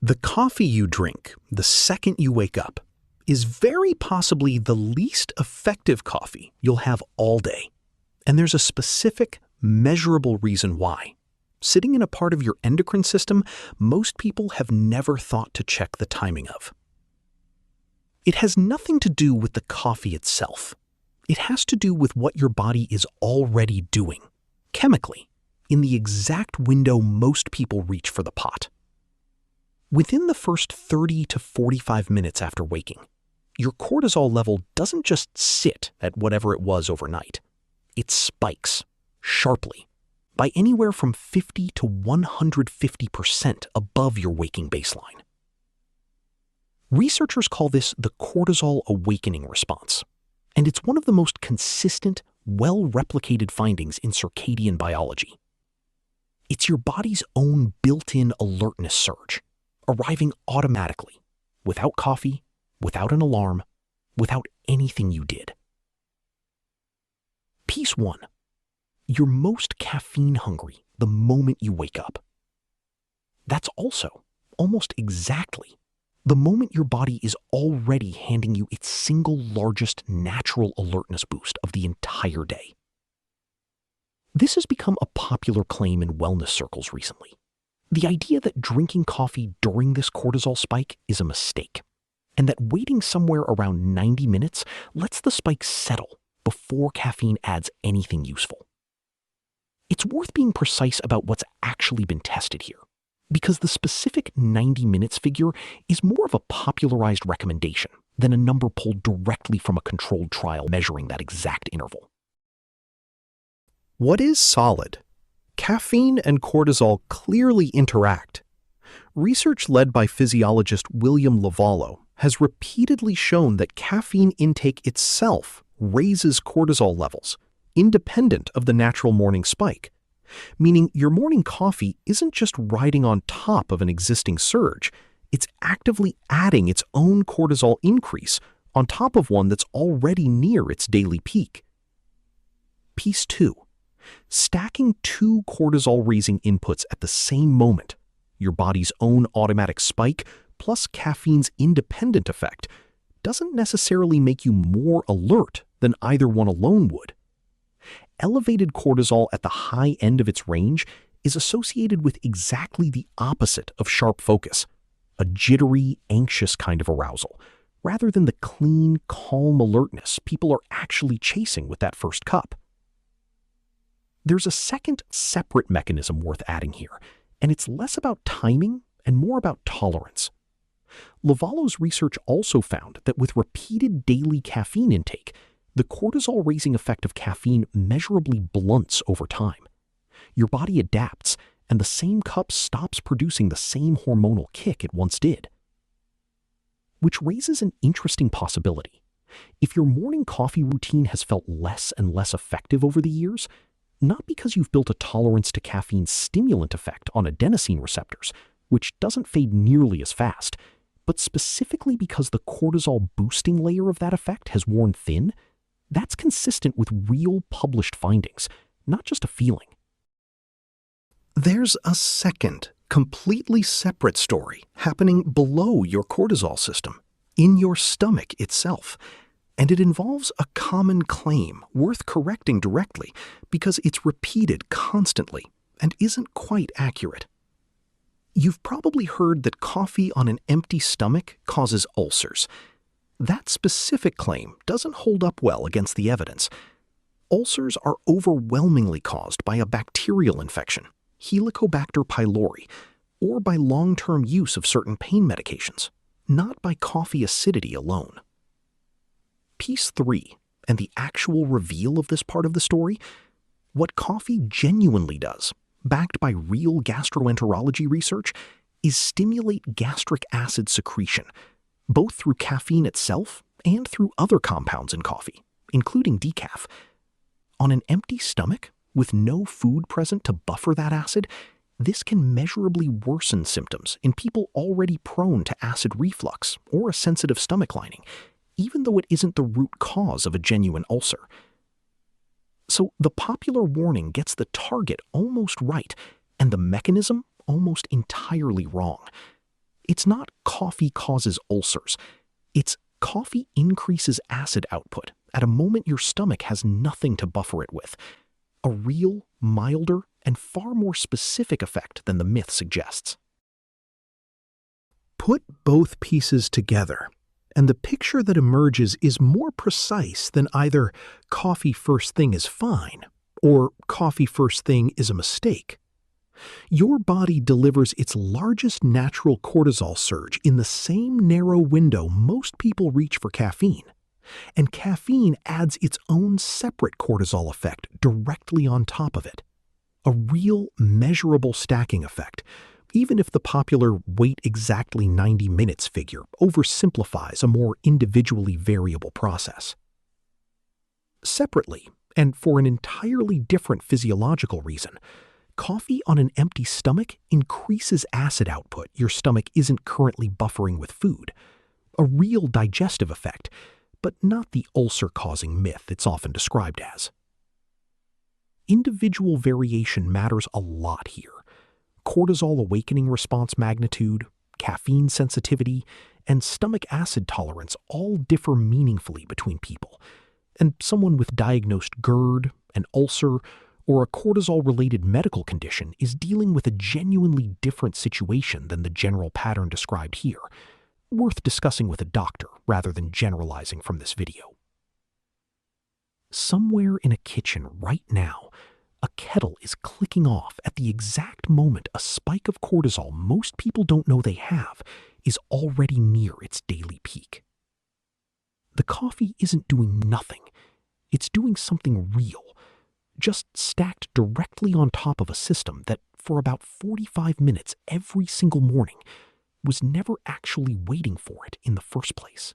The coffee you drink the second you wake up is very possibly the least effective coffee you'll have all day. And there's a specific, measurable reason why. Sitting in a part of your endocrine system most people have never thought to check the timing of. It has nothing to do with the coffee itself. It has to do with what your body is already doing, chemically, in the exact window most people reach for the pot. Within the first 30 to 45 minutes after waking, your cortisol level doesn't just sit at whatever it was overnight. It spikes, sharply, by anywhere from 50 to 150% above your waking baseline. Researchers call this the cortisol awakening response, and it's one of the most consistent, well-replicated findings in circadian biology. It's your body's own built-in alertness surge, arriving automatically, without coffee, without an alarm, without anything you did. Piece 1. You're most caffeine hungry the moment you wake up. That's also, almost exactly, the moment your body is already handing you its single largest natural alertness boost of the entire day. This has become a popular claim in wellness circles recently. The idea that drinking coffee during this cortisol spike is a mistake, and that waiting somewhere around 90 minutes lets the spike settle before caffeine adds anything useful. It's worth being precise about what's actually been tested here, because the specific 90 minutes figure is more of a popularized recommendation than a number pulled directly from a controlled trial measuring that exact interval. What is solid? Caffeine and cortisol clearly interact. Research led by physiologist William Lavallo has repeatedly shown that caffeine intake itself raises cortisol levels, independent of the natural morning spike, meaning your morning coffee isn't just riding on top of an existing surge, it's actively adding its own cortisol increase on top of one that's already near its daily peak. Piece 2. Stacking two cortisol-raising inputs at the same moment, your body's own automatic spike plus caffeine's independent effect, doesn't necessarily make you more alert than either one alone would. Elevated cortisol at the high end of its range is associated with exactly the opposite of sharp focus, a jittery, anxious kind of arousal, rather than the clean, calm alertness people are actually chasing with that first cup. There's a second, separate mechanism worth adding here, and it's less about timing and more about tolerance. Lavallo's research also found that with repeated daily caffeine intake, the cortisol-raising effect of caffeine measurably blunts over time. Your body adapts, and the same cup stops producing the same hormonal kick it once did. Which raises an interesting possibility. If your morning coffee routine has felt less and less effective over the years, not because you've built a tolerance to caffeine's stimulant effect on adenosine receptors, which doesn't fade nearly as fast, but specifically because the cortisol boosting layer of that effect has worn thin, that's consistent with real published findings, not just a feeling. There's a second, completely separate story happening below your cortisol system, in your stomach itself. And it involves a common claim worth correcting directly because it's repeated constantly and isn't quite accurate. You've probably heard that coffee on an empty stomach causes ulcers. That specific claim doesn't hold up well against the evidence. Ulcers are overwhelmingly caused by a bacterial infection, Helicobacter pylori, or by long-term use of certain pain medications, not by coffee acidity alone. Piece 3, and the actual reveal of this part of the story, what coffee genuinely does, backed by real gastroenterology research, is stimulate gastric acid secretion, both through caffeine itself and through other compounds in coffee, including decaf. On an empty stomach, with no food present to buffer that acid, this can measurably worsen symptoms in people already prone to acid reflux or a sensitive stomach lining, even though it isn't the root cause of a genuine ulcer. So the popular warning gets the target almost right, and the mechanism almost entirely wrong. It's not coffee causes ulcers. It's coffee increases acid output at a moment your stomach has nothing to buffer it with. A real, milder, and far more specific effect than the myth suggests. Put both pieces together, and the picture that emerges is more precise than either coffee first thing is fine or coffee first thing is a mistake. Your body delivers its largest natural cortisol surge in the same narrow window most people reach for caffeine. And caffeine adds its own separate cortisol effect directly on top of it. A real, measurable stacking effect, even if the popular wait exactly 90 minutes figure oversimplifies a more individually variable process. Separately, and for an entirely different physiological reason, coffee on an empty stomach increases acid output your stomach isn't currently buffering with food. A real digestive effect, but not the ulcer-causing myth it's often described as. Individual variation matters a lot here. Cortisol awakening response magnitude, caffeine sensitivity, and stomach acid tolerance all differ meaningfully between people, and someone with diagnosed GERD, an ulcer, or a cortisol-related medical condition is dealing with a genuinely different situation than the general pattern described here, worth discussing with a doctor rather than generalizing from this video. Somewhere in a kitchen right now, a kettle is clicking off at the exact moment a spike of cortisol most people don't know they have is already near its daily peak. The coffee isn't doing nothing. It's doing something real, just stacked directly on top of a system that, for about 45 minutes every single morning, was never actually waiting for it in the first place.